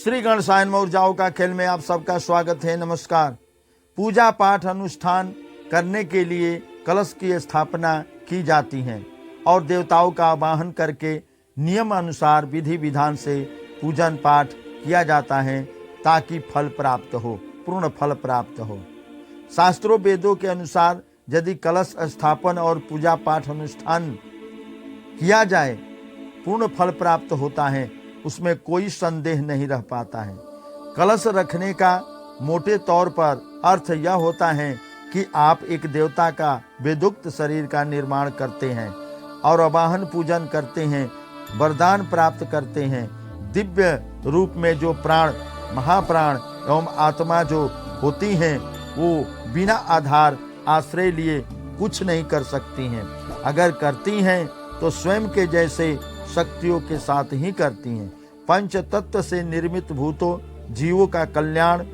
श्री गणेशायन में ऊर्जाओं का खेल में आप सबका स्वागत है। नमस्कार। पूजा पाठ अनुष्ठान करने के लिए कलश की स्थापना की जाती है और देवताओं का आवाहन करके नियम अनुसार विधि विधान से पूजन पाठ किया जाता है ताकि फल प्राप्त हो, पूर्ण फल प्राप्त हो। शास्त्रों वेदों के अनुसार यदि कलश स्थापन और पूजा पाठ अनुष्ठान किया जाए पूर्ण फल प्राप्त होता है, उसमें कोई संदेह नहीं रह पाता है। कलश रखने का मोटे तौर पर अर्थ यह होता है कि आप एक देवता का वेदोक्त शरीर का निर्माण करते हैं और आवाहन पूजन करते हैं, वरदान प्राप्त करते हैं। दिव्य रूप में जो प्राण, महाप्राण एवं आत्मा जो होती हैं वो बिना आधार आश्रय लिए कुछ नहीं कर सकती हैं। अगर करती हैं तो स्वयं के जैसे शक्तियों के साथ ही करती हैं। पंच तत्व से निर्मित भूतों जीवों का कल्याण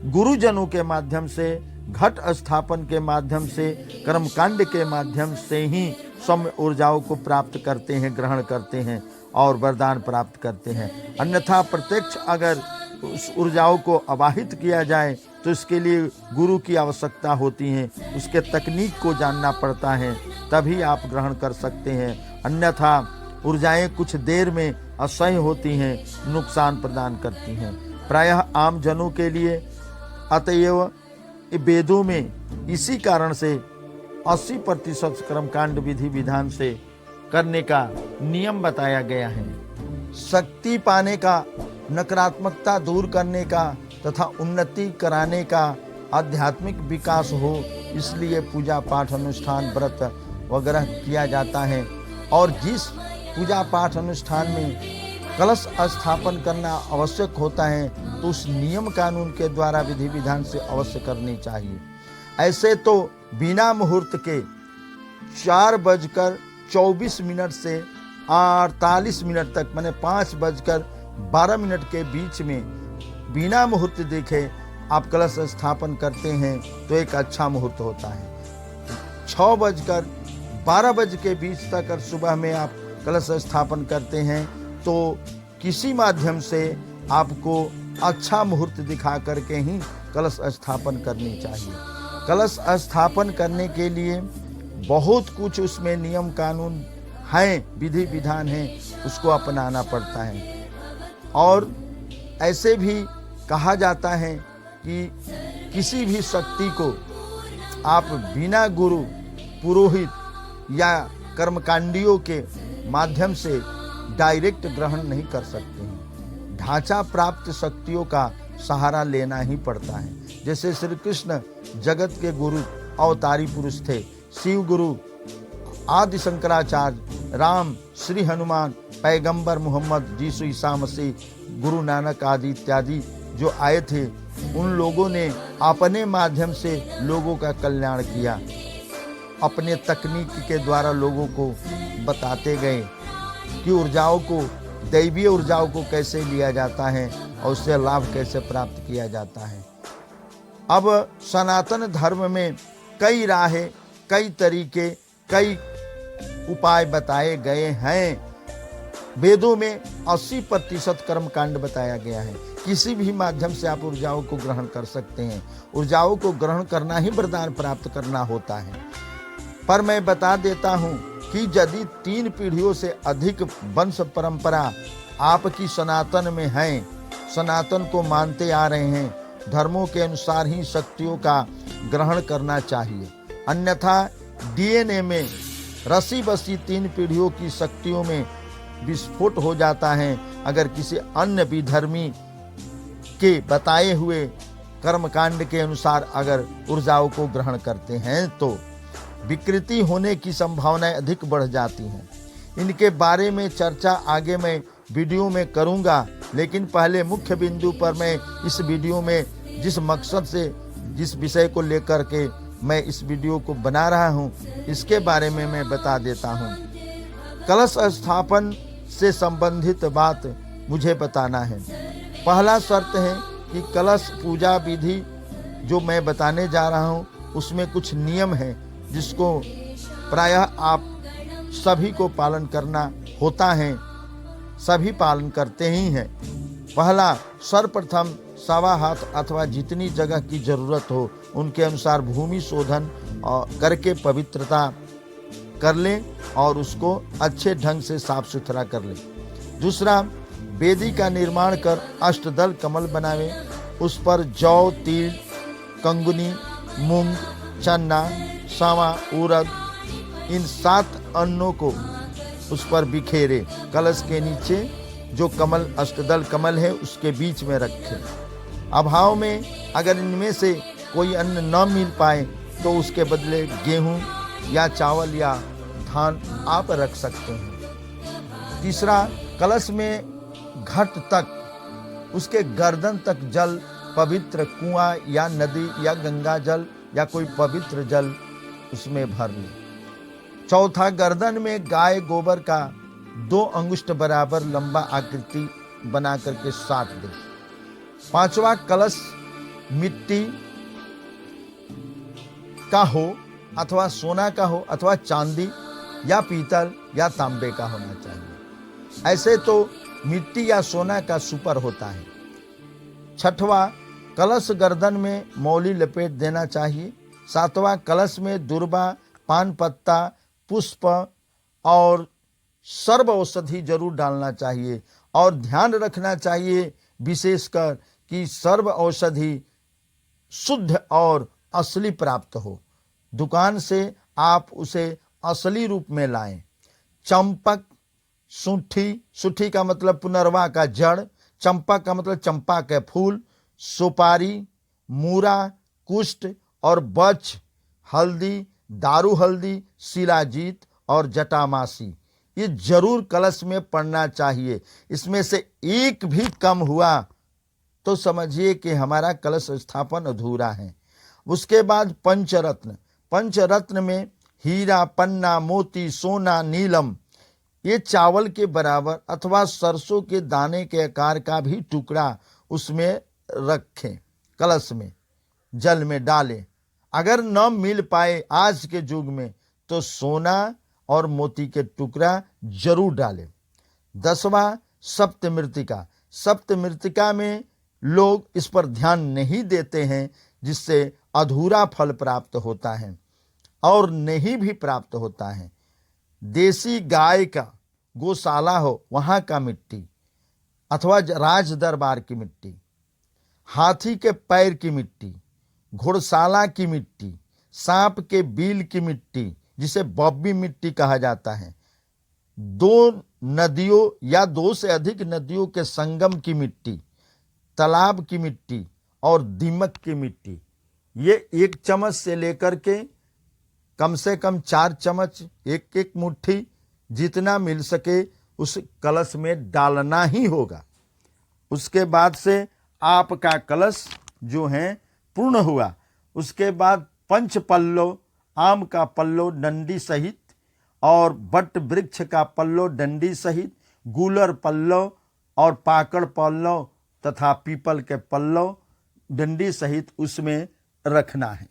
गुरुजनों के माध्यम से, घट स्थापन के माध्यम से, कर्मकांड के माध्यम से ही सौम्य ऊर्जाओं को प्राप्त करते हैं, ग्रहण करते हैं और वरदान प्राप्त करते हैं। अन्यथा प्रत्यक्ष अगर उस ऊर्जाओं को आवाहित किया जाए तो इसके लिए गुरु की आवश्यकता होती है, उसके तकनीक को जानना पड़ता है, तभी आप ग्रहण कर सकते हैं। अन्यथा ऊर्जाएं कुछ देर में असह्य होती हैं, नुकसान प्रदान करती हैं। प्रायः आम जनों के लिए अतएव वेदों में इसी कारण से 80% कर्मकांड विधि विधान से करने का नियम बताया गया है। शक्ति पाने का, नकारात्मकता दूर करने का तथा उन्नति कराने का, आध्यात्मिक विकास हो, इसलिए पूजा पाठ अनुष्ठान व्रत वगैरह किया जाता है। और जिस पूजा पाठ अनुष्ठान में कलश स्थापन करना आवश्यक होता है तो उस नियम कानून के द्वारा विधि विधान से अवश्य करनी चाहिए। ऐसे तो बिना मुहूर्त के 4:24 से 48 मिनट तक, माने 5:12 के बीच में बिना मुहूर्त देखे आप कलश स्थापन करते हैं तो एक अच्छा मुहूर्त होता है। 6:12 के बीच तक अगर सुबह में आप कलश स्थापन करते हैं तो किसी माध्यम से आपको अच्छा मुहूर्त दिखा करके ही कलश स्थापन करनी चाहिए। कलश स्थापन करने के लिए बहुत कुछ उसमें नियम कानून हैं, विधि विधान हैं, उसको अपनाना पड़ता है। और ऐसे भी कहा जाता है कि किसी भी शक्ति को आप बिना गुरु, पुरोहित या कर्मकांडियों के माध्यम से डायरेक्ट ग्रहण नहीं कर सकते हैं। ढांचा प्राप्त शक्तियों का सहारा लेना ही पड़ता है। जैसे श्री कृष्ण जगत के गुरु अवतारी पुरुष थे, शिव गुरु, आदि शंकराचार्य, राम, श्री हनुमान, पैगंबर मोहम्मद, यीशु ईसा मसीह, गुरु नानक आदि इत्यादि जो आए थे, उन लोगों ने अपने माध्यम से लोगों का कल्याण किया। अपने तकनीक के द्वारा लोगों को बताते गए कि ऊर्जाओं को, दैवीय ऊर्जाओं को कैसे लिया जाता है और उससे लाभ कैसे प्राप्त किया जाता है। अब सनातन धर्म में कई राहें, कई तरीके, कई उपाय बताए गए हैं। वेदों में 80% कर्मकांड बताया गया है। किसी भी माध्यम से आप ऊर्जाओं को ग्रहण कर सकते हैं। ऊर्जाओं को ग्रहण करना ही वरदान प्राप्त करना होता है। पर मैं बता देता हूँ कि यदि 3 पीढ़ियों से अधिक वंश परंपरा आपकी सनातन में है, सनातन को मानते आ रहे हैं, धर्मों के अनुसार ही शक्तियों का ग्रहण करना चाहिए। अन्यथा डीएनए में रसी बसी 3 पीढ़ियों की शक्तियों में विस्फोट हो जाता है। अगर किसी अन्य विधर्मी के बताए हुए कर्मकांड के अनुसार अगर ऊर्जाओं को ग्रहण करते हैं तो विकृति होने की संभावनाएं अधिक बढ़ जाती हैं। इनके बारे में चर्चा आगे मैं वीडियो में करूंगा, लेकिन पहले मुख्य बिंदु पर मैं इस वीडियो में जिस मकसद से, जिस विषय को लेकर के मैं इस वीडियो को बना रहा हूं, इसके बारे में मैं बता देता हूं। कलश स्थापन से संबंधित बात मुझे बताना है। पहला शर्त है कि कलश पूजा विधि जो मैं बताने जा रहा हूं उसमें कुछ नियम है जिसको प्रायः आप सभी को पालन करना होता है, सभी पालन करते ही हैं। पहला, सर्वप्रथम सवा हाथ अथवा जितनी जगह की जरूरत हो उनके अनुसार भूमि शोधन करके पवित्रता कर लें और उसको अच्छे ढंग से साफ सुथरा कर लें। दूसरा, वेदी का निर्माण कर अष्टदल कमल बनावे, उस पर जौ, तिल, कंगनी, मूंग, चना, सावा, उड़द, इन 7 अन्नों को उस पर बिखेरे। कलश के नीचे जो कमल अष्टदल कमल है उसके बीच में रखे। अभाव में अगर इनमें से कोई अन्न न मिल पाए तो उसके बदले गेहूं या चावल या धान आप रख सकते हैं। तीसरा, कलश में घट तक, उसके गर्दन तक जल, पवित्र कुआं या नदी या गंगा जल या कोई पवित्र जल उसमें भर ले। चौथा, गर्दन में गाय गोबर का 2 अंगुष्ठ बराबर लंबा आकृति बना करके साट दे। पांचवा, कलश मिट्टी का हो अथवा सोना का हो अथवा चांदी या पीतल या तांबे का होना चाहिए। ऐसे तो मिट्टी या सोना का सुपर होता है। छठवां, कलश गर्दन में मौली लपेट देना चाहिए। सातवां, कलश में दुर्वा, पान पत्ता, पुष्प और सर्व औषधि जरूर डालना चाहिए और ध्यान रखना चाहिए विशेषकर कि सर्व औषधि शुद्ध और असली प्राप्त हो। दुकान से आप उसे असली रूप में लाएं। चंपक, सुठी का मतलब पुनर्वा का जड़, चंपा का मतलब चंपा के फूल, सुपारी, मूरा, कुष्ठ और बच, हल्दी, दारू हल्दी, शिलाजीत और जटामासी, ये जरूर कलश में पड़ना चाहिए। इसमें से एक भी कम हुआ तो समझिए कि हमारा कलश स्थापन अधूरा है। उसके बाद पंचरत्न, पंचरत्न में हीरा, पन्ना, मोती, सोना, नीलम, ये चावल के बराबर अथवा सरसों के दाने के आकार का भी टुकड़ा उसमें रखें, कलश में जल में डालें। अगर न मिल पाए आज के युग में तो सोना और मोती के टुकड़ा जरूर डालें। 10वां, सप्तमृतिका, सप्तमृतिका में लोग इस पर ध्यान नहीं देते हैं जिससे अधूरा फल प्राप्त होता है और नहीं भी प्राप्त होता है। देसी गाय का गौशाला हो वहां का मिट्टी अथवा राज दरबार की मिट्टी, हाथी के पैर की मिट्टी, घुड़शाला की मिट्टी, सांप के बील की मिट्टी जिसे बॉबी मिट्टी कहा जाता है, 2 नदियों या 2 से अधिक नदियों के संगम की मिट्टी, तालाब की मिट्टी और दीमक की मिट्टी, ये 1 चम्मच से लेकर के कम से कम 4 चम्मच, एक मुट्ठी जितना मिल सके उस कलश में डालना ही होगा। उसके बाद से आपका कलश जो है पूर्ण हुआ। उसके बाद पंच पल्लो, आम का पल्लो डंडी सहित और बट वृक्ष का पल्लो डंडी सहित, गूलर पल्लो और पाकड़ पल्लो तथा पीपल के पल्लो डंडी सहित उसमें रखना है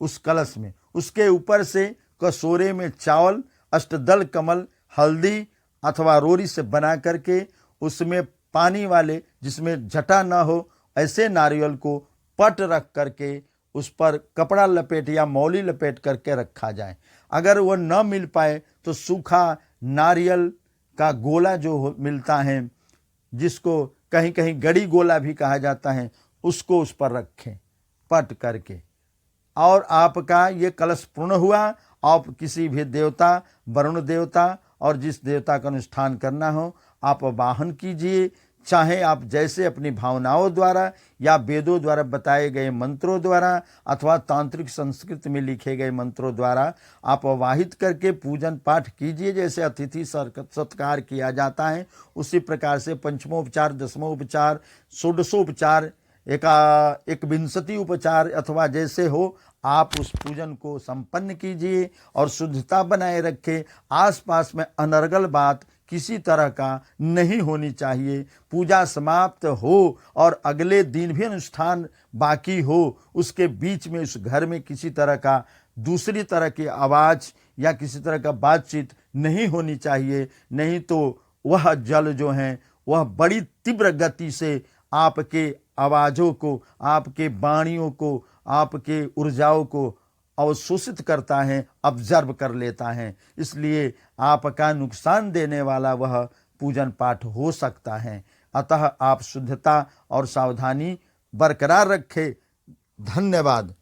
उस कलश में। उसके ऊपर से कटोरे में चावल, अष्टदल कमल, हल्दी अथवा रोरी से बना करके उसमें पानी वाले जिसमें जटा न हो ऐसे नारियल को पट रख करके उस पर कपड़ा लपेट या मौली लपेट करके रखा जाए। अगर वह न मिल पाए तो सूखा नारियल का गोला जो मिलता है, जिसको कहीं कहीं गड़ी गोला भी कहा जाता है, उसको उस पर रखें पट करके। और आपका ये कलश पूर्ण हुआ। आप किसी भी देवता, वरुण देवता और जिस देवता का अनुष्ठान करना हो आप वाहन कीजिए, चाहे आप जैसे अपनी भावनाओं द्वारा या वेदों द्वारा बताए गए मंत्रों द्वारा अथवा तांत्रिक संस्कृत में लिखे गए मंत्रों द्वारा आप वाहित करके पूजन पाठ कीजिए। जैसे अतिथि सत्कार किया जाता है उसी प्रकार से पंचमोपचार, दसमोपचार, षोडशोपचार, एक विंशति उपचार अथवा जैसे हो आप उस पूजन को संपन्न कीजिए और शुद्धता बनाए रखें। आसपास में अनर्गल बात किसी तरह का नहीं होनी चाहिए। पूजा समाप्त हो और अगले दिन भी अनुष्ठान बाकी हो, उसके बीच में उस घर में किसी तरह का दूसरी तरह की आवाज़ या किसी तरह का बातचीत नहीं होनी चाहिए। नहीं तो वह जल जो है वह बड़ी तीव्र गति से आपके आवाज़ों को, आपके वाणियों को, आपके ऊर्जाओं को अवशोषित करता है, ऑब्जर्व कर लेता है। इसलिए आपका नुकसान देने वाला वह पूजन पाठ हो सकता है। अतः आप शुद्धता और सावधानी बरकरार रखें। धन्यवाद।